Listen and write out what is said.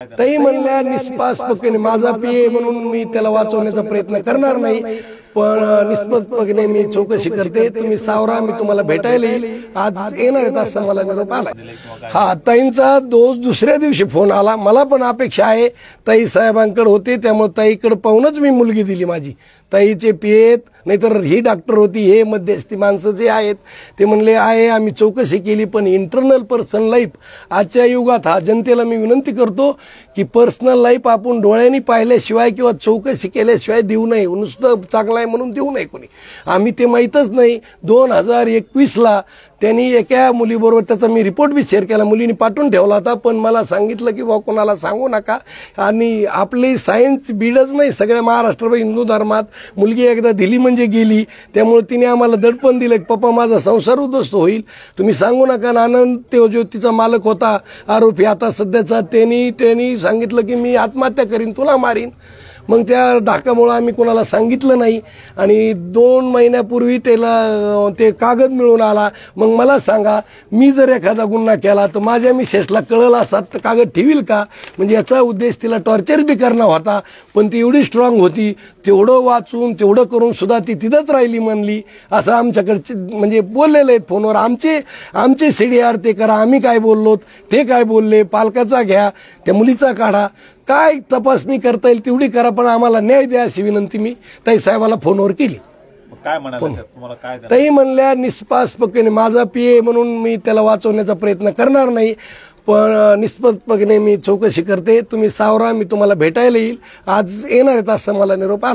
ताई म्हणल्या निष्पक्षपणे माझा पीए म्हणून मी त्याला वाचवण्याचा प्रयत्न करणार नाही, पण निष्पक्षपणे मी चौकशी करते. तुम्ही सावरा, मी तुम्हाला भेटायला येईल. आज येणार आहेत असं मला निरोप आला. हा, ताईंचा दुसऱ्या दिवशी फोन आला. मला पण अपेक्षा आहे, ताई साहेबांकडे होते त्यामुळे ताईकडे पाहूनच मी मुलगी दिली माझी. ताईचे पीएत, नाहीतर ही डॉक्टर होती, हे मध्यस्थी माणसं जे आहेत ते म्हणले आहे आम्ही चौकशी केली, पण इंटरनल पर्सनल लाईफ आजच्या युगात हा जनतेला मी विनंती करतो की पर्सनल लाईफ आपण डोळ्यांनी पाहिल्याशिवाय किंवा चौकशी केल्याशिवाय देऊ नये. नुसतं चांगलं आहे म्हणून देऊ नये कोणी. आम्ही ते माहीतच नाही. 2021ला त्यांनी एका मुलीबरोबर त्याचा मी रिपोर्ट बी शेअर केला, मुलीने पाठवून ठेवला होता, पण मला सांगितलं की बा कोणाला सांगू नका. आणि आपली सायन्स बीडच नाही, सगळ्या महाराष्ट्र हिंदू धर्मात मुलगी एकदा दिली म्हणजे गेली. त्यामुळे तिने आम्हाला दडपण दिलं की पप्पा माझा संसार उद्ध्वस्त होईल, तुम्ही सांगू नका. आनंद तो ज्योतीचा मालक होता आरोपी आता सध्याचा, त्यांनी सांगितलं की मी आत्महत्या करीन, तुला मारीन. मग त्या धाकामुळे आम्ही कोणाला सांगितलं नाही. आणि 2 महिन्यापूर्वी त्याला ते कागद मिळून आला. मग मला सांगा, मी जर एखादा गुन्हा केला तर माझ्या मिसेसला कळलं असतात तर कागद ठेवील का? म्हणजे याचा उद्देश तिला टॉर्चर बी करणं होता, पण ती एवढी स्ट्रॉंग होती, तेवढं वाचून तेवढं करून सुद्धा ती तिथंच राहिली म्हणली. असं आमच्याकडचे म्हणजे बोललेले आहेत फोनवर. आमचे सीडीआर ते करा, आम्ही काय बोललो ते काय बोलले, पालकाचा घ्या, त्या मुलीचा काढा, काय तपासणी करता येईल तेवढी करा, पण आम्हाला न्याय द्या अशी विनंती मी ताई साहेबाला फोनवर केली. काय म्हणाले ताई म्हणल्या निष्पक्षपणे माझा पीए म्हणून मी त्याला वाचवण्याचा प्रयत्न करणार नाही, पण निष्पक्षपणे मी चौकशी करते. तुम्ही सावरा, मी तुम्हाला भेटायला येईल. आज येणार आहेत असं मला निरोप आला.